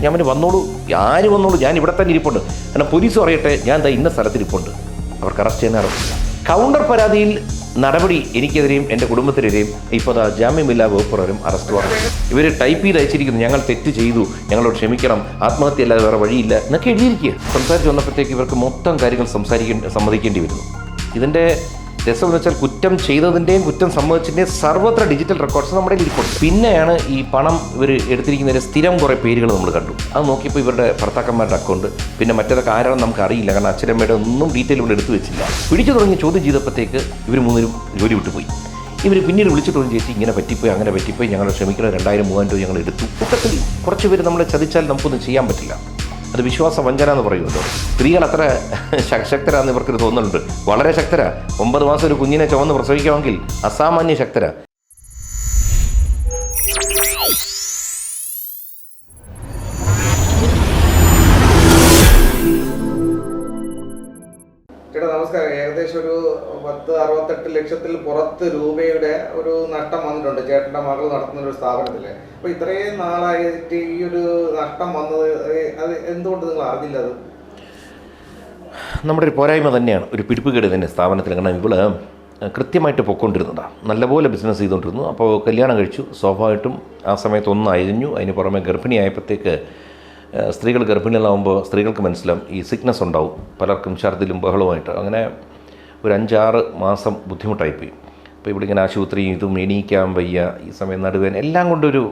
ഞാൻ വന്നോളൂ, ആര് വന്നോളൂ, ഞാൻ ഇവിടെ തന്നെ ഇരിപ്പുണ്ട്. കാരണം പോലീസ് പറയട്ടെ ഞാൻ ദാ ഇന്ന സ്ഥലത്തിരിപ്പുണ്ട്, അവർക്ക് അറസ്റ്റ് ചെയ്യാൻ അറിയില്ല. കൗണ്ടർ പരാതിയിൽ നടപടി എനിക്കെതിരെയും എൻ്റെ കുടുംബത്തിനെതിരെയും ഇപ്പോൾ ജാമ്യമില്ലാ വകുപ്പ് പ്രകാരം അറസ്റ്റ് വാറണ്ട്. ഇവർ ടൈപ്പ് ചെയ്ത് അയച്ചിരിക്കുന്നു, ഞങ്ങൾ തെറ്റ് ചെയ്തു, ഞങ്ങളോട് ക്ഷമിക്കണം, ആത്മഹത്യ അല്ലാതെ വേറെ വഴിയില്ല എന്നൊക്കെ എഴുതിയിരിക്കുക. സംസാരിച്ച് വന്നപ്പോഴത്തേക്ക് ഇവർക്ക് മൊത്തം കാര്യങ്ങൾ സമ്മതിക്കേണ്ടി വരുന്നു. ഇതിൻ്റെ രസമെന്ന് വെച്ചാൽ കുറ്റം ചെയ്തതിൻ്റെയും കുറ്റം സമ്മതിച്ചതിൻ്റെയും സർവ്വത്ര ഡിജിറ്റൽ റെക്കോർഡ്സ് നമ്മുടെ ഇരിപ്പുണ്ട്. പിന്നെയാണ് ഈ പണം ഇവർ എടുത്തിരിക്കുന്നതിൻ്റെ സ്ഥിരം കുറേ പേരുകൾ നമ്മൾ കണ്ടു. അത് നോക്കിയപ്പോൾ ഇവരുടെ ഭർത്താക്കന്മാരുടെ അക്കൗണ്ട്, പിന്നെ മറ്റേതൊക്കെ ആരാണെന്ന് നമുക്ക് അറിയില്ല, കാരണം അച്ഛനമ്മയുടെ ഒന്നും ഡീറ്റെയിൽ ഇവിടെ എടുത്തു വെച്ചില്ല. പിടിച്ചു തുടങ്ങി ചോദ്യം ചെയ്തപ്പോഴത്തേക്ക് ഇവർ മൂന്നിനും ജോലി വിട്ടുപോയി. ഇവർ പിന്നീട് വിളിച്ചിട്ട് ചേച്ചി ഇങ്ങനെ പറ്റിപ്പോയി, അങ്ങനെ പറ്റിപ്പോയി, ഞങ്ങൾ ക്ഷമിക്കണം, 2000-3000 രൂപ ഞങ്ങൾ എടുത്തു. കൂട്ടത്തിൽ കുറച്ച് പേര് നമ്മളെ ചതിച്ചാൽ നമുക്കൊന്നും ചെയ്യാൻ പറ്റില്ല. അത് വിശ്വാസ വഞ്ചന എന്ന് പറയുമല്ലോ. സ്ത്രീകൾ അത്ര ശക്തരാന്ന് ഇവർക്കൊരു തോന്നലുണ്ട്. വളരെ ശക്തരാ. 9 മാസം ഒരു കുഞ്ഞിനെ ചുമന്ന് പ്രസവിക്കാമെങ്കിൽ അസാമാന്യ ശക്തരാ. ചേട്ടാ നമസ്കാരം. ഏകദേശം ഒരു 10-68 ലക്ഷത്തിൽ പുറത്ത് രൂപയുടെ ഒരു നഷ്ടം വന്നിട്ടുണ്ട് ചേട്ടൻ്റെ മകൾ നടത്തുന്ന ഒരു സ്ഥാപനത്തിൽ. അപ്പോൾ ഇത്രയും നാളായിട്ട് ഈ ഒരു നഷ്ടം വന്നത് അത് എന്തുകൊണ്ട് നിങ്ങൾ അറിഞ്ഞില്ല? അത് നമ്മുടെ ഒരു പോരായ്മ തന്നെയാണ്, ഒരു പിടിപ്പുകേട് തന്നെ സ്ഥാപനത്തിൽ. കാരണം ഇവള് കൃത്യമായിട്ട് പൊയ്ക്കൊണ്ടിരുന്നതാണ്, നല്ലപോലെ ബിസിനസ് ചെയ്തുകൊണ്ടിരുന്നു. അപ്പോൾ കല്യാണം കഴിച്ചു. സ്വാഭാവികമായിട്ടും ആ സമയത്ത് ഒന്ന് അയഞ്ഞു. അതിന് പുറമെ ഗർഭിണിയായപ്പോഴത്തേക്ക് സ്ത്രീകൾ ഗർഭിണികളാകുമ്പോൾ സ്ത്രീകൾക്ക് മനസ്സിലാവും ഈ സിക്നസ് ഉണ്ടാവും, പലർക്കും ഛർദിലും ബഹളവുമായിട്ട്. അങ്ങനെ ഒരു 5-6 മാസം ബുദ്ധിമുട്ടായിപ്പോയി. അപ്പോൾ ഇവിടെ ഇങ്ങനെ ആശുപത്രിയും ഇതും എണീക്കാൻ വയ്യ, ഈ സമയം നടുവേൻ എല്ലാം കൊണ്ടൊരു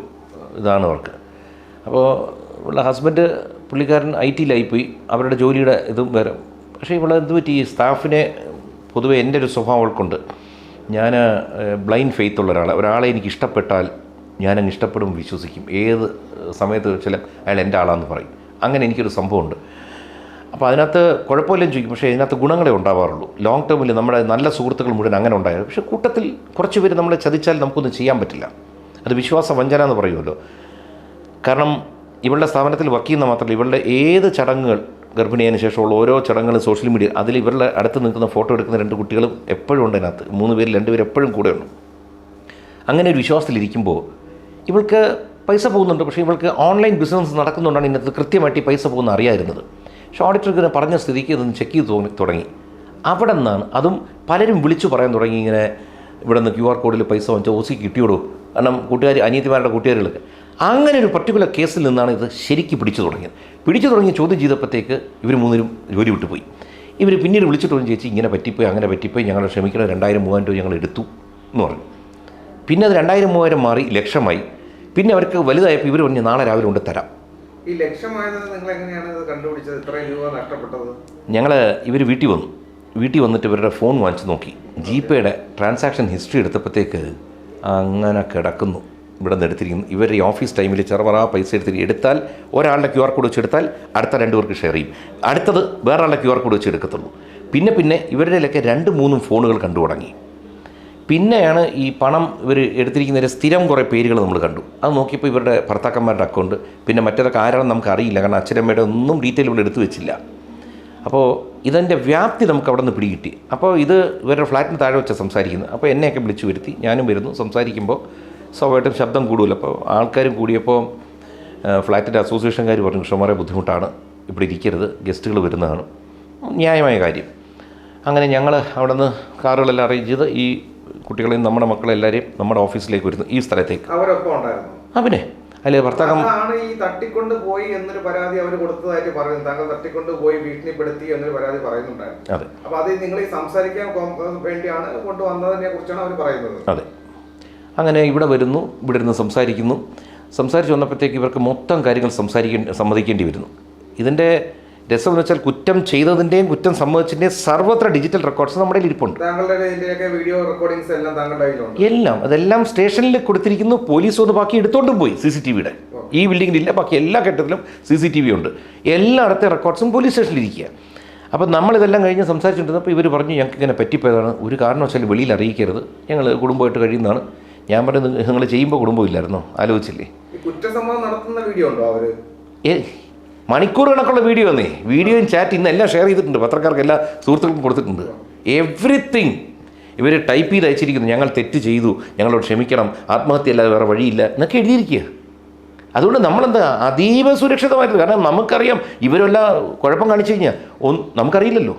ഇതാണ് അവർക്ക്. അപ്പോൾ ഉള്ള ഹസ്ബൻഡ് പുള്ളിക്കാരൻ IT-യിലായിപ്പോയി, അവരുടെ ജോലിയുടെ ഇതും വേറെ. പക്ഷേ ഇവിടെ എന്ത് പറ്റി, ഈ സ്റ്റാഫിനെ പൊതുവെ എൻ്റെ ഒരു സ്വഭാവം അവൾക്കുണ്ട്. ഞാൻ ബ്ലൈൻഡ് ഫെയ്ത്ത് ഉള്ള ഒരാളെ എനിക്ക് ഇഷ്ടപ്പെട്ടാൽ ഞാനങ്ങ് ഇഷ്ടപ്പെടും, വിശ്വസിക്കും. ഏത് സമയത്ത് വെച്ചാൽ അയാൾ എൻ്റെ ആളാണെന്ന് പറയും. അങ്ങനെ എനിക്കൊരു സംഭവമുണ്ട്. അപ്പോൾ അതിനകത്ത് കുഴപ്പമില്ലെന്ന് ചോദിക്കും, പക്ഷേ ഇതിനകത്ത് ഗുണങ്ങളെ ഉണ്ടാവാറുള്ളൂ. ലോങ് ടേമിൽ നമ്മുടെ നല്ല സുഹൃത്തുക്കൾ മുഴുവൻ അങ്ങനെ ഉണ്ടായത്. പക്ഷേ കൂട്ടത്തിൽ കുറച്ച് പേര് നമ്മളെ ചതിച്ചാൽ നമുക്കൊന്നും ചെയ്യാൻ പറ്റില്ല. അത് വിശ്വാസ വഞ്ചന എന്ന് പറയുമല്ലോ. കാരണം ഇവളുടെ സ്ഥാപനത്തിൽ വർക്ക് ചെയ്യുന്ന മാത്രമല്ല, ഇവളുടെ ഏത് ചടങ്ങുകൾ, ഗർഭിണിയതിന് ശേഷമുള്ള ഓരോ ചടങ്ങുകളും സോഷ്യൽ മീഡിയ, അതിൽ ഇവരുടെ അടുത്ത് നിൽക്കുന്ന ഫോട്ടോ എടുക്കുന്ന 2 കുട്ടികളും എപ്പോഴും ഉണ്ട് അതിനകത്ത്. 3 പേരിൽ 2 പേര് എപ്പോഴും കൂടെ ഉണ്ട്. അങ്ങനെ ഒരു വിശ്വാസത്തിലിരിക്കുമ്പോൾ ഇവൾക്ക് പൈസ പോകുന്നുണ്ട്. പക്ഷേ ഇവൾക്ക് ഓൺലൈൻ ബിസിനസ് നടക്കുന്നുണ്ടാണ് ഇതിനകത്ത് കൃത്യമായിട്ട് ഈ പൈസ പോകുന്ന അറിയായിരുന്നത്. പക്ഷേ ഓഡിറ്റർ ഇങ്ങനെ പറഞ്ഞ സ്ഥിതിക്ക് ഇതൊന്ന് ചെക്ക് ചെയ്ത് തുടങ്ങി. അവിടെ നിന്നാണ് അതും പലരും വിളിച്ചു പറയാൻ തുടങ്ങി, ഇങ്ങനെ ഇവിടെ നിന്ന് QR കോഡിൽ പൈസ വാങ്ങിച്ചാൽ OC കിട്ടിയോടൂ. കാരണം അനിയത്തിമാരുടെ കൂട്ടുകാരികളൊക്കെ അങ്ങനെ ഒരു പർട്ടിക്കുലർ കേസിൽ നിന്നാണ് ഇത് ശരിക്കും പിടിച്ചു തുടങ്ങി ചോദ്യം ചെയ്തപ്പോഴത്തേക്ക് ഇവർ മൂന്നിനും ജോലി വിട്ടുപോയി. ഇവർ പിന്നീട് വിളിച്ചിട്ട് ചേച്ചി ഇങ്ങനെ പറ്റിപ്പോയി, അങ്ങനെ പറ്റിപ്പോയി, ഞങ്ങൾ ക്ഷമിക്കണം, 2000-3000 രൂപ ഞങ്ങൾ എടുത്തു എന്ന് പറഞ്ഞു. പിന്നെ അത് 2000-3000 മാറി ലക്ഷമായി. പിന്നെ അവർക്ക് വലുതായപ്പോൾ ഇവർ പറഞ്ഞു നാളെ രാവിലെ കൊണ്ട് തരാം. ഈ ലക്ഷമായത് നിങ്ങൾ എങ്ങനെയാണ് ഇത് കണ്ടുപിടിച്ചത്? ഇത്രയും രൂപ നഷ്ടപ്പെട്ടത്? ഇവർ വീട്ടിൽ വന്നിട്ട് ഇവരുടെ ഫോൺ വാങ്ങിച്ച് നോക്കി. GPayയുടെ ട്രാൻസാക്ഷൻ ഹിസ്റ്ററി എടുത്തപ്പോഴത്തേക്ക് അങ്ങനെ കിടക്കുന്നു, ഇവിടെ നിന്ന് എടുത്തിരിക്കുന്നു. ഇവരുടെ ഈ ഓഫീസ് ടൈമിൽ ചെറുപറ പൈസ എടുത്താൽ ഒരാളുടെ QR കോഡ് വെച്ച് എടുത്താൽ അടുത്ത 2 പേർക്ക് ഷെയർ ചെയ്യും, അടുത്തത് വേറെ ആളുടെ QR കോഡ് വെച്ച് എടുക്കത്തുള്ളൂ. പിന്നെ ഇവരുടെയിലൊക്കെ 2-3 ഫോണുകൾ കണ്ടു തുടങ്ങി. പിന്നെയാണ് ഈ പണം ഇവർ എടുത്തിരിക്കുന്നതിൻ്റെ സ്ഥിരം കുറേ പേരുകൾ നമ്മൾ കണ്ടു. അത് നോക്കിയപ്പോൾ ഇവരുടെ ഭർത്താക്കന്മാരുടെ അക്കൗണ്ട്, പിന്നെ മറ്റേതൊക്കെ ആരാണെന്ന് നമുക്ക് അറിയില്ല, കാരണം അച്ഛനമ്മയുടെ ഒന്നും ഡീറ്റെയിൽ ഇവിടെ എടുത്തു വെച്ചില്ല. അപ്പോൾ ഇതിൻ്റെ വ്യാപ്തി നമുക്ക് അവിടെ നിന്ന് പിടികിട്ടി. അപ്പോൾ ഇത് ഇവരുടെ ഫ്ലാറ്റിന് താഴെ വെച്ചാൽ സംസാരിക്കുന്നത്. അപ്പോൾ എന്നെയൊക്കെ വിളിച്ചു വരുത്തി, ഞാനും വരുന്നു. സംസാരിക്കുമ്പോൾ സ്വാഭാവികമായിട്ടും ശബ്ദം കൂടുമല്ലോ. അപ്പോൾ ആൾക്കാരും കൂടിയപ്പോൾ ഫ്ലാറ്റിൻ്റെ അസോസിയേഷൻകാർ പറഞ്ഞു ക്ഷമറെ ബുദ്ധിമുട്ടാണ്, ഇവിടെ ഇരിക്കരുത്, ഗസ്റ്റുകൾ വരുന്നതാണ്. ന്യായമായ കാര്യം. അങ്ങനെ ഞങ്ങൾ അവിടെ നിന്ന് കാറുകളെല്ലാം അറേഞ്ച് ചെയ്ത് ഈ കുട്ടികളെയും നമ്മുടെ മക്കളെല്ലാവരെയും നമ്മുടെ ഓഫീസിലേക്ക് വരുന്നു, ഈ സ്ഥലത്തേക്ക്. അവരൊപ്പം ഉണ്ടായിരുന്നു? പിന്നെ അല്ലെ ഭർത്താക്കം ഈ തട്ടിക്കൊണ്ട് പോയി എന്നൊരു പരാതി അവർ കൊടുത്തതായിട്ട് പറയുന്നു. താങ്കൾ തട്ടിക്കൊണ്ട് പോയി ഭീഷണിപ്പെടുത്തി എന്നൊരു പരാതി പറയുന്നുണ്ടായിരുന്നു. അതെ. അപ്പോൾ അത് നിങ്ങൾ ഈ സംസാരിക്കാൻ വേണ്ടിയാണ് കൊണ്ടുവന്നതിനെ കുറിച്ചാണ് അവർ പറയുന്നത്. അതെ. അങ്ങനെ ഇവിടെ വരുന്നു, ഇവിടെ ഇരുന്ന് സംസാരിച്ച് വന്നപ്പോഴത്തേക്ക് ഇവർക്ക് മൊത്തം കാര്യങ്ങൾ സമ്മതിക്കേണ്ടി വരുന്നു. ഇതിൻ്റെ രസമെന്ന് വെച്ചാൽ കുറ്റം ചെയ്തതിൻ്റെയും കുറ്റം സമ്മതിച്ചതിൻ്റെയും സർവ്വത്ര ഡിജിറ്റൽ റെക്കോർഡ്സ് നമ്മുടെ ഇരിപ്പുണ്ട്. വീഡിയോ റെക്കോർഡിങ്സ് എല്ലാം താങ്കളുടെ കയ്യിലുണ്ട്? അതെല്ലാം സ്റ്റേഷനിൽ കൊടുത്തിരിക്കുന്നു. പോലീസ് ഒന്ന് ബാക്കി എടുത്തോണ്ടും പോയി. CCTVയുടെ ഈ ബിൽഡിങ്ങിലില്ല, ബാക്കി എല്ലാ കെട്ടിടത്തിലും CCTV ഉണ്ട്. എല്ലായിടത്തെ റെക്കോർഡ്സും പോലീസ് സ്റ്റേഷനിലിരിക്കുക. അപ്പോൾ നമ്മളിതെല്ലാം കഴിഞ്ഞ് സംസാരിച്ചിട്ടുണ്ടപ്പോൾ ഇവർ പറഞ്ഞു ഞങ്ങൾക്ക് ഇങ്ങനെ പറ്റിപ്പോയതാണ്, ഒരു കാരണവശാലും വെളിയിൽ അറിയിക്കരുത്, ഞങ്ങൾ കുടുംബമായിട്ട് കഴിയുന്നതാണ്. ഞാൻ പറഞ്ഞു നിങ്ങൾ ചെയ്യുമ്പോൾ കുടുംബം ഇല്ലായിരുന്നോ, ആലോചിച്ചില്ലേ? കുറ്റസമ്മതം നടത്തുന്ന വീഡിയോ ഉണ്ടോ? അവർ മണിക്കൂർ കണക്കുള്ള വീഡിയോയും ചാറ്റ് ഇന്ന് എല്ലാം ഷെയർ ചെയ്തിട്ടുണ്ട്, പത്രക്കാർക്ക് എല്ലാ സുഹൃത്തുക്കൾക്കും കൊടുത്തിട്ടുണ്ട്. എവ്രിത്തിങ് ഇവർ ടൈപ്പ് ചെയ്ത് അയച്ചിരിക്കുന്നു, ഞങ്ങൾ തെറ്റ് ചെയ്തു, ഞങ്ങളോട് ക്ഷമിക്കണം, ആത്മഹത്യ അല്ലാതെ വേറെ വഴിയില്ല എന്നൊക്കെ എഴുതിയിരിക്കുക. അതുകൊണ്ട് നമ്മളെന്താ അതീവ സുരക്ഷിതമായിട്ട്, കാരണം നമുക്കറിയാം ഇവരെല്ലാം കുഴപ്പം കാണിച്ചു കഴിഞ്ഞാൽ നമുക്കറിയില്ലല്ലോ.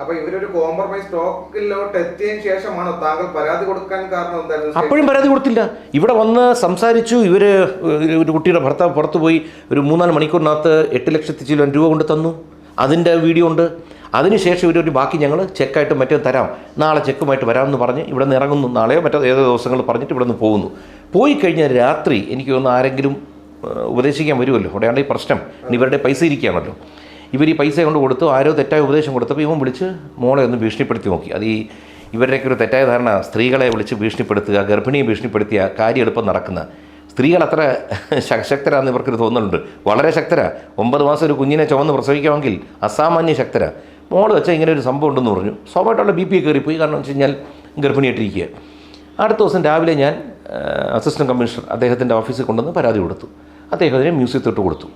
അപ്പൊ ഇവരൊരു കോംപ്രമൈസ് സ്റ്റോക്കിലോട്ട് എത്തിയതിനു ശേഷമാണോ താങ്കൾ പരാതി കൊടുക്കാൻ കാരണം എന്തായിരുന്നു? അപ്പോഴും പരാതി കൊടുത്തില്ല. ഇവിടെ വന്ന് സംസാരിച്ചു. ഒരു കുട്ടിയുടെ ഭർത്താവ് പുറത്തു പോയി ഒരു 3-4 മണിക്കൂറിനകത്ത് 8 ലക്ഷത്തി ചില രൂപ കൊണ്ട് തന്നു. അതിൻ്റെ വീഡിയോ ഉണ്ട്. അതിനുശേഷം ഇവരൊരു ബാക്കി ഞങ്ങൾ ചെക്കായിട്ട് മറ്റേ തരാം, നാളെ ചെക്കുമായിട്ട് വരാമെന്ന് പറഞ്ഞ് ഇവിടെ നിന്ന് ഇറങ്ങുന്നു. നാളെയോ മറ്റോ ഏതോ ദിവസങ്ങൾ പറഞ്ഞിട്ട് ഇവിടെ നിന്ന് പോകുന്നു. പോയി കഴിഞ്ഞാൽ രാത്രി എനിക്ക് തോന്നുന്നു ആരെങ്കിലും ഉപദേശിക്കാൻ വരുമല്ലോ. അവിടെയാണ് ഈ പ്രശ്നം. ഇവരുടെ പൈസ ഇരിക്കുകയാണല്ലോ. ഇവർ ഈ പൈസ കൊണ്ട് കൊടുത്തു, ആരോ തെറ്റായ ഉപദേശം കൊടുത്തപ്പോൾ ഇവൻ വിളിച്ച് മോളെ ഒന്ന് ഭീഷണിപ്പെടുത്തി നോക്കി. അത് ഇവരുടെയൊക്കെ ഒരു തെറ്റായ ധാരണ, സ്ത്രീകളെ വിളിച്ച് ഭീഷണിപ്പെടുത്തുക, ഗർഭിണിയെ ഭീഷണിപ്പെടുത്തിയ കാര്യം എളുപ്പം നടക്കുന്ന സ്ത്രീകൾ അത്ര ശക്തരാന്ന് ഇവർക്കൊരു തോന്നുന്നുണ്ട്. വളരെ ശക്തരാ. 9 മാസം ഒരു കുഞ്ഞിനെ ചുമന്ന് പ്രസവിക്കാമെങ്കിൽ അസാമാന്യ ശക്തരാ. മോള് വെച്ചാൽ ഇങ്ങനെ ഒരു സംഭവം ഉണ്ടെന്ന് പറഞ്ഞു. സ്വാഭാവികമായിട്ടുള്ള BP കയറിപ്പോയി. കാരണം വെച്ച് കഴിഞ്ഞാൽ ഗർഭിണിയായിട്ടിരിക്കുക. അടുത്ത ദിവസം രാവിലെ ഞാൻ അസിസ്റ്റൻറ്റ് കമ്മീഷണർ അദ്ദേഹത്തിൻ്റെ ഓഫീസിൽ കൊണ്ടുവന്ന് പരാതി കൊടുത്തു. അദ്ദേഹത്തിന് മ്യൂസിയത്തിട്ട് കൊടുത്തു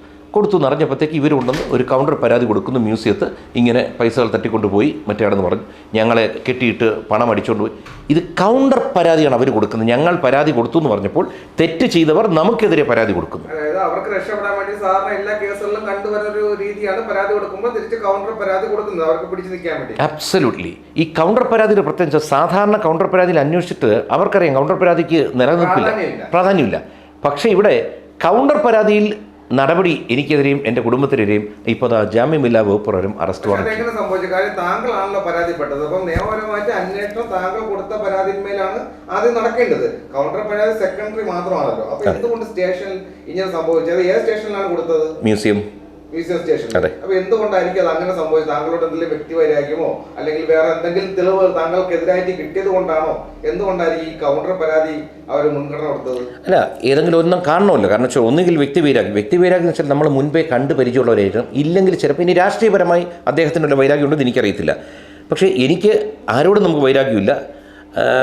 എന്നറിഞ്ഞപ്പോഴത്തേക്ക് ഇവരുണ്ടെന്ന് ഒരു കൗണ്ടർ പരാതി കൊടുക്കുന്നു. മ്യൂസിയത്ത് ഇങ്ങനെ പൈസകൾ തട്ടിക്കൊണ്ടുപോയി മറ്റേയാണെന്ന് പറഞ്ഞു. ഞങ്ങളെ കെട്ടിയിട്ട് പണം അടിച്ചുകൊണ്ട് പോയി. ഇത് കൗണ്ടർ പരാതിയാണ് അവർ കൊടുക്കുന്നത്. ഞങ്ങൾ പരാതി കൊടുത്തു എന്ന് പറഞ്ഞപ്പോൾ തെറ്റ് ചെയ്തവർ നമുക്കെതിരെ പരാതി കൊടുക്കുന്നു. അതായത് അവർക്ക് രക്ഷപ്പെടാൻ വേണ്ടി സാധാരണ എല്ലാ കേസുകളിലും കണ്ടുവരുന്ന ഒരു രീതിയാണ് പരാതി കൊടുക്കുമ്പോൾ തിരിച്ച് കൗണ്ടർ പരാതി കൊടുക്കുന്നത്, അവർക്ക് പിടിച്ചു നിൽക്കാൻ വേണ്ടി. അബ്സല്യൂട്ട്ലി. ഈ കൗണ്ടർ പരാതിയുടെ പ്രത്യേകിച്ച് സാധാരണ കൗണ്ടർ പരാതിയിൽ അന്വേഷിച്ചിട്ട് അവർക്കറിയാം കൗണ്ടർ പരാതിക്ക് നിലനിൽപ്പില്ല, പ്രാധാന്യമില്ല. പക്ഷേ ഇവിടെ കൗണ്ടർ പരാതിയിൽ നടപടി എനിക്കെതിരെയും എൻ്റെ കുടുംബത്തിനെതിരെയും ഇപ്പോൾ ജാമ്യമില്ലാ വകുപ്പ് പ്രകാരം അറസ്റ്റ് വാറണ്ട്. എങ്ങനെ സംഭവിച്ച കാര്യം? താങ്കളാണല്ലോ പരാതിപ്പെട്ടത്. അപ്പം നിയമപരമായിട്ട് അന്വേഷണം താങ്കൾ കൊടുത്ത പരാതിന്മേലാണ് ആദ്യം നടക്കേണ്ടത്. കൗണ്ടർ പരാതി സെക്കൻഡറി മാത്രമാണല്ലോ. അപ്പൊ എന്തുകൊണ്ട് സ്റ്റേഷനിൽ ഇങ്ങനെ സംഭവിച്ചത്? ഏത് സ്റ്റേഷനിലാണ് കൊടുത്തത്? Museum station. അപ്പൊ എന്തുകൊണ്ടായിരിക്കും അത് അങ്ങനെ സംഭവിച്ചത്? താങ്കളോട് എന്തെങ്കിലും വ്യക്തിവൈരാഗ്യമോ അല്ലെങ്കിൽ വേറെ എന്തെങ്കിലും തെളിവ് താങ്കൾക്കെതിരായിട്ട് കിട്ടിയത് കൊണ്ടാണോ? എന്തുകൊണ്ടായിരിക്കും ഈ കൗണ്ടർ പരാതി അവർ മുൻഗണന കൊടുത്തത്? അല്ല, ഏതെങ്കിലും ഒന്നും കാണണമല്ലോ. കാരണം വെച്ചാൽ ഒന്നുകിൽ വ്യക്തിവൈരാഗ്യം എന്ന് വെച്ചാൽ നമ്മൾ മുൻപേ കണ്ട് പരിചയമുള്ളവരായിരിക്കും. ഇല്ലെങ്കിൽ ചിലപ്പോൾ ഇനി രാഷ്ട്രീയപരമായി അദ്ദേഹത്തിനുള്ള വൈരാഗ്യം ഉണ്ടെന്ന് എനിക്കറിയത്തില്ല. പക്ഷേ എനിക്ക് ആരോടും നമുക്ക് വൈരാഗ്യമില്ല.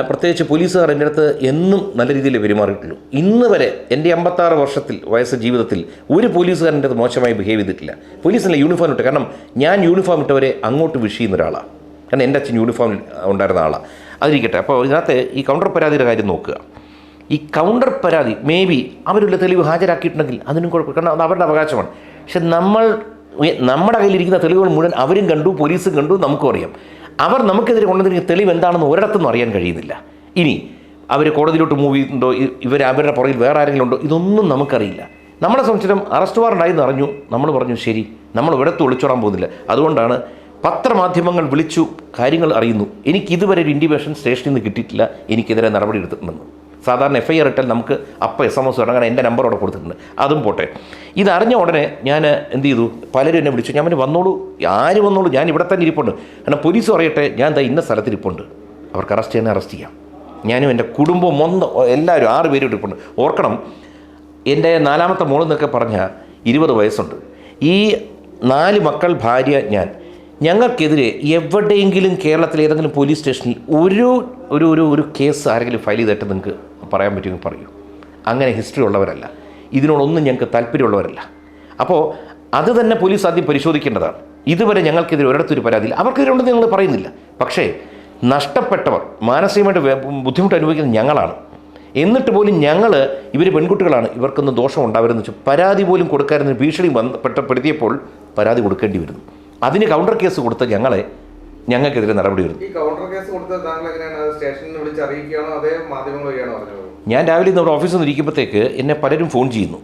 പ്രത്യേകിച്ച് പോലീസുകാർ എൻ്റെ അടുത്ത് എന്നും നല്ല രീതിയിൽ പെരുമാറിയിട്ടുള്ളൂ. ഇന്ന് വരെ എൻ്റെ 56 വർഷത്തിൽ വയസ്സ് ജീവിതത്തിൽ ഒരു പോലീസുകാരൻ്റെ അടുത്ത് മോശമായി ബിഹേവ് ചെയ്തിട്ടില്ല. പോലീസിൻ്റെ യൂണിഫോം ഇട്ട്, കാരണം ഞാൻ യൂണിഫോം ഇട്ടവരെ അങ്ങോട്ട് വിഷ് ചെയ്യുന്ന ഒരാളാണ്. കാരണം എൻ്റെ അച്ഛൻ യൂണിഫോം ഉണ്ടായിരുന്ന ആളാണ്. അതിരിക്കട്ടെ. അപ്പോൾ ഇതിനകത്ത് ഈ കൗണ്ടർ പരാതിയുടെ കാര്യം നോക്കുക. ഈ കൗണ്ടർ പരാതി മേ ബി അവരുള്ള തെളിവ് ഹാജരാക്കിയിട്ടുണ്ടെങ്കിൽ അതിനും കുഴപ്പമില്ല, കാരണം അത് അവരുടെ അവകാശമാണ്. പക്ഷെ നമ്മുടെ കയ്യിലിരിക്കുന്ന തെളിവുകൾ മുഴുവൻ അവരും കണ്ടു, പോലീസും കണ്ടു, നമുക്കും അറിയാം. അവർ നമുക്കെതിരെ കൊണ്ടുവന്നിരിക്കുന്ന തെളിവ് എന്താണെന്ന് ഒരിടത്തൊന്നും അറിയാൻ കഴിയുന്നില്ല. ഇനി അവർ കോടതിയിലോട്ട് മൂവ് ചെയ്തിട്ടുണ്ടോ, അവരുടെ പുറകിൽ വേറെ ആരെങ്കിലും ഉണ്ടോ, ഇതൊന്നും നമുക്കറിയില്ല. നമ്മളെ സംബന്ധിച്ചിടം അറസ്റ്റ് വാറണ്ടായെന്ന് അറിഞ്ഞു, നമ്മൾ പറഞ്ഞു ശരി, നമ്മൾ ഒരിടത്തും ഒളിച്ചോടാൻ പോകുന്നില്ല. അതുകൊണ്ടാണ് പത്രമാധ്യമങ്ങൾ വിളിച്ചു കാര്യങ്ങൾ അറിയുന്നു. എനിക്കിതുവരെ ഒരു ഇൻറ്റിമേഷൻ സ്റ്റേഷനിൽ നിന്ന് കിട്ടിയിട്ടില്ല എനിക്കെതിരെ നടപടി എടുത്തിട്ടുണ്ടെന്ന്. സാധാരണ FIR ഇട്ടാൽ നമുക്ക് അപ്പം SMS ഇടണം. എൻ്റെ നമ്പർ അവിടെ കൊടുത്തിട്ടുണ്ട്. അതും പോട്ടെ. ഇതറിഞ്ഞ ഉടനെ ഞാൻ എന്ത് ചെയ്തു, പലരും എന്നെ വിളിച്ചു. ഞാൻ വന്നോളൂ, ആര് വന്നോളൂ, ഞാൻ ഇവിടെ തന്നെ ഇരിപ്പുണ്ട്. കാരണം പോലീസ് പറയട്ടെ ഞാൻ ദാ ഇന്ന സ്ഥലത്തിരിപ്പുണ്ട്, അവർക്ക് അറസ്റ്റ് ചെയ്യാം. ഞാനും എൻ്റെ കുടുംബം എല്ലാവരും 6 പേരും ഇരിപ്പുണ്ട്. ഓർക്കണം, എൻ്റെ 4ാമത്തെ മോളെന്നൊക്കെ പറഞ്ഞാൽ 20 വയസ്സുണ്ട്. ഈ 4 മക്കൾ, ഭാര്യ, ഞങ്ങൾക്കെതിരെ എവിടെയെങ്കിലും കേരളത്തിലെ ഏതെങ്കിലും പോലീസ് സ്റ്റേഷനിൽ ഒരു കേസ് ആരെങ്കിലും ഫയൽ ചെയ്തിട്ട് നിങ്ങൾക്ക് പറയാൻ പറ്റുമെങ്കിൽ പറയൂ. അങ്ങനെ ഹിസ്റ്ററി ഉള്ളവരല്ല, ഇതിനോടൊന്നും ഞങ്ങൾക്ക് താല്പര്യമുള്ളവരല്ല. അപ്പോൾ അത് തന്നെ പോലീസ് ആദ്യം പരിശോധിക്കേണ്ടതാണ്. ഇതുവരെ ഞങ്ങൾക്കെതിരെ ഒരിടത്തൊരു പരാതിയില്ല. അവർക്കെതിരെ ഉണ്ടെന്ന് ഞങ്ങൾ പറയുന്നില്ല. പക്ഷേ നഷ്ടപ്പെട്ടവർ, മാനസികമായിട്ട് ബുദ്ധിമുട്ട് അനുഭവിക്കുന്നത് ഞങ്ങളാണ്. എന്നിട്ട് പോലും ഇവർ പെൺകുട്ടികളാണ്, ഇവർക്കൊന്നും ദോഷം ഉണ്ടാവരുതെന്ന് വെച്ചാൽ പരാതി പോലും കൊടുക്കാമെന്ന് ഭീഷണി പെടുത്തിയപ്പോൾ പരാതി കൊടുക്കേണ്ടി വരുന്നു. അതിന് കൗണ്ടർ കേസ് കൊടുത്ത ഞങ്ങൾക്കെതിരെ നടപടി വരുന്നു. ഈ കൗണ്ടർ കേസ് കൊടുത്തത് താങ്കൾ എങ്ങനെയാണ്? സ്റ്റേഷനിൽ വിളിച്ച് അറിയിക്കുകയാണോ അതേ മാധ്യമങ്ങൾ വഴിയാണോ പറഞ്ഞത്? ഞാൻ രാവിലെ നമ്മുടെ ഓഫീസിൽ നിന്ന് ഇരിക്കുമ്പോഴത്തേക്ക് എന്നെ പലരും ഫോൺ ചെയ്യുന്നു.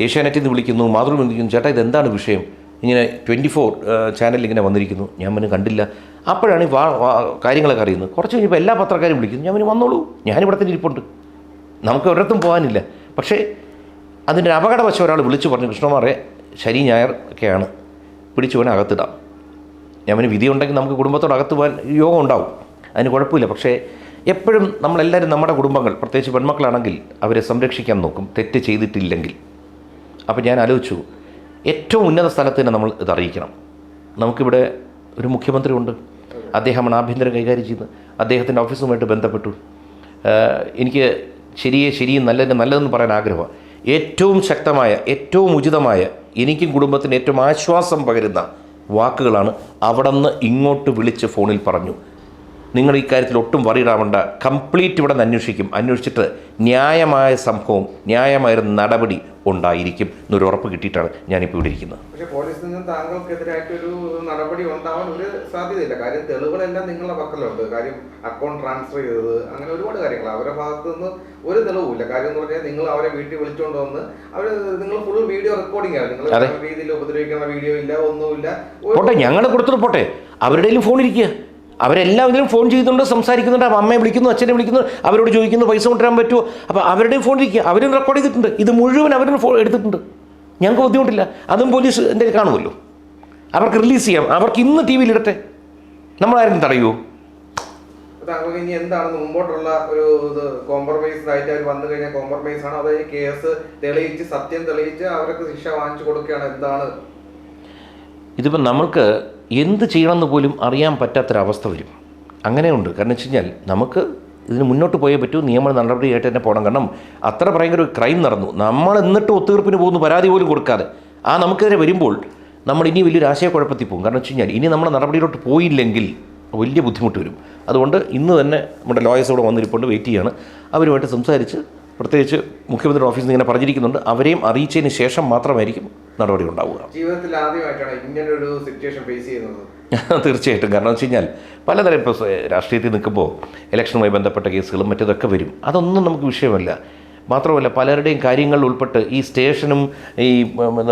ഏഷ്യാനെറ്റിൽ നിന്ന് വിളിക്കുന്നു, മാതൃഭൂമി വിളിക്കുന്നു. ചേട്ടാ ഇതെന്താണ് വിഷയം? ഇങ്ങനെ 24 ചാനലിൽ ഇങ്ങനെ വന്നിരിക്കുന്നു. ഞാൻ പറഞ്ഞു കണ്ടില്ല. അപ്പോഴാണ് ഈ കാര്യങ്ങളൊക്കെ അറിയുന്നത്. കുറച്ച് കഴിഞ്ഞപ്പോൾ എല്ലാ പത്രക്കാരും വിളിക്കുന്നു. ഞാൻ പറഞ്ഞു വന്നോളൂ, ഞാനിവിടെ തന്നെ ഇരിപ്പുണ്ട്, നമുക്ക് ഒരിടത്തും പോകാനില്ല. പക്ഷേ അതിൻ്റെ അപകടവശം ഒരാൾ വിളിച്ചു പറഞ്ഞു, കൃഷ്ണകുമാറെ ശനി ഞായർ ഒക്കെയാണ്, പിടിച്ചുപോകാൻ അകത്തിടാം. ഞാൻ വിധി ഉണ്ടെങ്കിൽ നമുക്ക് കുടുംബത്തോട് അകത്ത് പോകാൻ യോഗം ഉണ്ടാവും, അതിന് കുഴപ്പമില്ല. പക്ഷേ എപ്പോഴും നമ്മളെല്ലാവരും നമ്മുടെ കുടുംബങ്ങൾ, പ്രത്യേകിച്ച് പെൺമക്കളാണെങ്കിൽ അവരെ സംരക്ഷിക്കാൻ നോക്കും, തെറ്റ് ചെയ്തിട്ടില്ലെങ്കിൽ. അപ്പോൾ ഞാൻ ആലോചിച്ചു, ഏറ്റവും ഉന്നത സ്ഥലത്ത് തന്നെ നമ്മൾ ഇത് അറിയിക്കണം. നമുക്കിവിടെ ഒരു മുഖ്യമന്ത്രി ഉണ്ട്, അദ്ദേഹമാണ് ആഭ്യന്തരം കൈകാര്യം ചെയ്യുന്നത്. അദ്ദേഹത്തിൻ്റെ ഓഫീസുമായിട്ട് ബന്ധപ്പെട്ടു. എനിക്ക് ശരിയും നല്ലതെന്ന് പറയാൻ ആഗ്രഹമാണ്. ഏറ്റവും ശക്തമായ, ഏറ്റവും ഉചിതമായ, എനിക്കും കുടുംബത്തിന് ഏറ്റവും ആശ്വാസം പകരുന്ന വാക്കുകളാണ് അവിടെ നിന്ന് ഇങ്ങോട്ട് വിളിച്ച് ഫോണിൽ പറഞ്ഞു. നിങ്ങൾ ഈ കാര്യത്തിൽ ഒട്ടും വറിയിടാവേണ്ട. കംപ്ലീറ്റ് ഇവിടെ നിന്ന് അന്വേഷിച്ചിട്ട് ന്യായമായ സംഭവം, ന്യായമായൊരു നടപടി ഉണ്ടായിരിക്കും എന്നൊരു ഉറപ്പ് കിട്ടിയിട്ടാണ് ഞാനിപ്പോൾ ഇവിടെ ഇരിക്കുന്നത്. പക്ഷേ പോലീസിൽ നിന്ന് താങ്കൾക്കെതിരായിട്ടൊരു നടപടി ഉണ്ടാവാൻ ഒരു സാധ്യതയില്ല. കാര്യം തെളിവുകളെല്ലാം നിങ്ങളുടെ പക്കലുണ്ട്. കാര്യം അക്കൗണ്ട് ട്രാൻസ്ഫർ ചെയ്തത്, അങ്ങനെ ഒരുപാട് കാര്യങ്ങൾ അവരുടെ ഭാഗത്തു നിന്ന് ഒരു തെളിവുമില്ല. കാര്യം എന്ന് പറഞ്ഞാൽ നിങ്ങൾ അവരെ വീട്ടിൽ വിളിച്ചുകൊണ്ട് വന്ന് നിങ്ങൾ ഫുൾ വീഡിയോ റെക്കോർഡിംഗ് ആണ്. നിങ്ങൾ രീതിയിൽ ഉപദ്രവിക്കുന്ന വീഡിയോ ഇല്ല, ഒന്നുമില്ല. പോട്ടെ, ഞങ്ങൾ കൊടുത്തിട്ട് പോട്ടെ, അവരുടെയും ഫോൺ ഇരിക്കുക. അവരെല്ലാവരും ഫോൺ ചെയ്യുന്നുണ്ട്, സംസാരിക്കുന്നുണ്ട്. അമ്മയെ വിളിക്കുന്നു, അച്ഛനെ വിളിക്കുന്നു, അവരോട് ചോദിക്കുന്നു പൈസ കൊണ്ടുവരാൻ പറ്റുമോ. അപ്പോൾ അവരുടെയും ഫോൺ ഇരിക്കുക, അവരും റെക്കോർഡ് ചെയ്തിട്ടുണ്ട്. ഇത് മുഴുവൻ അവരും ഫോൺ എടുത്തിട്ടുണ്ട്. ഞങ്ങൾക്ക് ബുദ്ധിമുട്ടില്ല. അതും പോലീസ് എൻ്റെ കാണുമല്ലോ. അവർക്ക് റിലീസ് ചെയ്യാം. അവർക്ക് ഇന്ന് ടി വിയിൽ ഇടട്ടെ, നമ്മളാരും തടയുമോ? താങ്കൾക്ക് ഇനി എന്താണെന്ന് മുമ്പോട്ടുള്ള ഒരു കോംപ്രമൈസ് ആയിട്ട് അവർ വന്നു കഴിഞ്ഞാൽ കോംപ്രമൈസ് ആണോ, അതോ കേസ് തെളിയിച്ച് സത്യം തെളിയിച്ച് അവർക്ക് ശിക്ഷ വാങ്ങിച്ചു കൊടുക്കുകയാണ്? എന്താണ് ഇതിപ്പോൾ നമ്മൾക്ക് എന്ത് ചെയ്യണമെന്ന് പോലും അറിയാൻ പറ്റാത്തൊരവസ്ഥ വരും. അങ്ങനെയുണ്ട്. കാരണം വെച്ച് കഴിഞ്ഞാൽ നമുക്ക് ഇതിന് മുന്നോട്ട് പോയേ പറ്റൂ, നിയമ നടപടിയായിട്ട് തന്നെ പോകണം. കാരണം അത്ര ഭയങ്കര ഒരു ക്രൈം നടന്നു. നമ്മൾ എന്നിട്ട് ഒത്തുതീർപ്പിന് പോകുന്നു, പരാതി പോലും കൊടുക്കാതെ. നമുക്കെതിരെ വരുമ്പോൾ നമ്മൾ ഇനി വലിയൊരു ആശയക്കുഴപ്പത്തിൽ പോകും. കാരണം വെച്ച് കഴിഞ്ഞാൽ ഇനി നമ്മൾ നടപടിയിലോട്ട് പോയില്ലെങ്കിൽ വലിയ ബുദ്ധിമുട്ട് വരും. അതുകൊണ്ട് ഇന്ന് തന്നെ നമ്മുടെ ലോയേഴ്സോട് വന്നിരിപ്പുണ്ട്, വെയിറ്റ് ചെയ്യാണ്. അവരുമായിട്ട് സംസാരിച്ച്, പ്രത്യേകിച്ച് മുഖ്യമന്ത്രിയുടെ ഓഫീസിൽ നിന്ന് ഇങ്ങനെ പറഞ്ഞിരിക്കുന്നുണ്ട്, അവരെയും അറിയിച്ചതിന് ശേഷം മാത്രമായിരിക്കും നടപടി ഉണ്ടാവുക. ജീവിതത്തിൽ ആദ്യമായിട്ടാണ് ഇങ്ങനൊരു സിറ്റുവേഷൻ ഫേസ് ചെയ്യുന്നത്? തീർച്ചയായിട്ടും. കാരണം വെച്ച് കഴിഞ്ഞാൽ പലതരം ഇപ്പോൾ രാഷ്ട്രീയത്തിൽ നിൽക്കുമ്പോൾ ഇലക്ഷനുമായി ബന്ധപ്പെട്ട കേസുകളും മറ്റതൊക്കെ വരും. അതൊന്നും നമുക്ക് വിഷയമല്ല. മാത്രമല്ല പലരുടെയും കാര്യങ്ങളിൽ ഉൾപ്പെട്ട് ഈ സ്റ്റേഷനും ഈ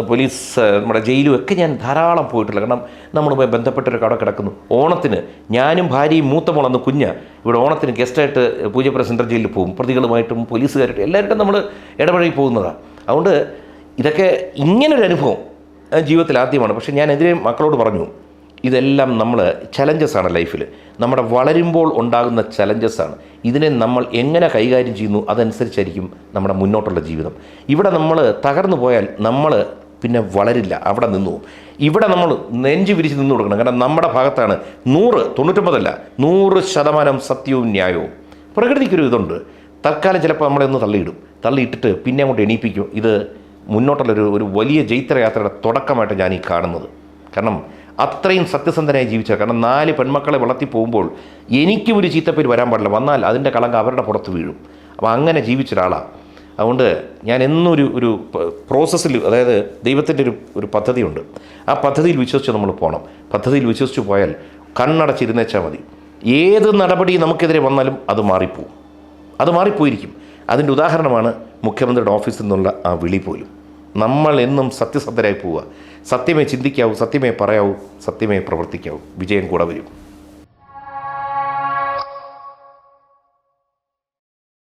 പോലീസ് നമ്മുടെ ജയിലും ഒക്കെ ഞാൻ ധാരാളം പോയിട്ടില്ല. കാരണം നമ്മളുമായി ബന്ധപ്പെട്ടൊരു കട കിടക്കുന്നു. ഓണത്തിന് ഞാനും ഭാര്യയും മൂത്ത മോളന്ന് ഇവിടെ ഓണത്തിന് ഗസ്റ്റായിട്ട് പൂജപ്പുര സെൻട്രൽ ജയിലിൽ പോകും. പ്രതികളുമായിട്ടും പോലീസുകാരായിട്ടും എല്ലാവരും നമ്മൾ ഇടപഴകി പോകുന്നതാണ്. അതുകൊണ്ട് ഇതൊക്കെ ഇങ്ങനൊരു അനുഭവം ജീവിതത്തിൽ ആദ്യമാണ്. പക്ഷേ ഞാൻ എതിരെ മക്കളോട് പറഞ്ഞു, ഇതെല്ലാം നമ്മൾ ചലഞ്ചസാണ് ലൈഫിൽ. നമ്മുടെ വളരുമ്പോൾ ഉണ്ടാകുന്ന ചലഞ്ചസാണ്. ഇതിനെ നമ്മൾ എങ്ങനെ കൈകാര്യം ചെയ്യുന്നു അതനുസരിച്ചായിരിക്കും നമ്മുടെ മുന്നോട്ടുള്ള ജീവിതം. ഇവിടെ നമ്മൾ തകർന്നു പോയാൽ നമ്മൾ പിന്നെ വളരില്ല, അവിടെ നിന്നു. ഇവിടെ നമ്മൾ നെഞ്ച് വിരിച്ച് നിന്ന് കൊടുക്കണം. കാരണം നമ്മുടെ ഭാഗത്താണ് 100% സത്യവും ന്യായവും. പ്രകൃതിക്കൊരു ഇതുണ്ട്. തൽക്കാലം ചിലപ്പോൾ നമ്മളെ ഒന്ന് തള്ളിയിട്ടിട്ട് പിന്നെ അങ്ങോട്ട് എണീപ്പിക്കും. ഇത് മുന്നോട്ടുള്ളൊരു വലിയ ജൈത്രയാത്രയുടെ തുടക്കമായിട്ട് ഞാൻ ഈ കാണുന്നത്. കാരണം അത്രയും സത്യസന്ധനായി ജീവിച്ച, കാരണം 4 പെൺമക്കളെ വളർത്തി പോകുമ്പോൾ എനിക്കും ഒരു ചീത്തപ്പേര് വരാൻ പാടില്ല. വന്നാൽ അതിൻ്റെ കളങ്കം അവരുടെ പുറത്ത് വീഴും. അപ്പോൾ അങ്ങനെ ജീവിച്ച ഒരാളാണ്. അതുകൊണ്ട് ഞാൻ എന്നും ഒരു പ്രോസസ്സിൽ, അതായത് ദൈവത്തിൻ്റെ ഒരു പദ്ധതിയുണ്ട്. ആ പദ്ധതിയിൽ വിശ്വസിച്ച് നമ്മൾ പോകണം. പദ്ധതിയിൽ വിശ്വസിച്ച് പോയാൽ കണ്ണടച്ചിരുന്നേച്ചാൽ മതി. ഏത് നടപടി നമുക്കെതിരെ വന്നാലും അത് മാറിപ്പോയിരിക്കും. അതിൻ്റെ ഉദാഹരണമാണ് മുഖ്യമന്ത്രിയുടെ ഓഫീസിൽ നിന്നുള്ള ആ വിളി പോലും. നമ്മൾ എന്നും സത്യസന്ധരായി പോവുക. സത്യമേ ചിന്തിക്കാവൂ, സത്യമേ പറയാവൂ, സത്യമേ പ്രവർത്തിക്കാവൂ. വിജയം കൂടെ വരും.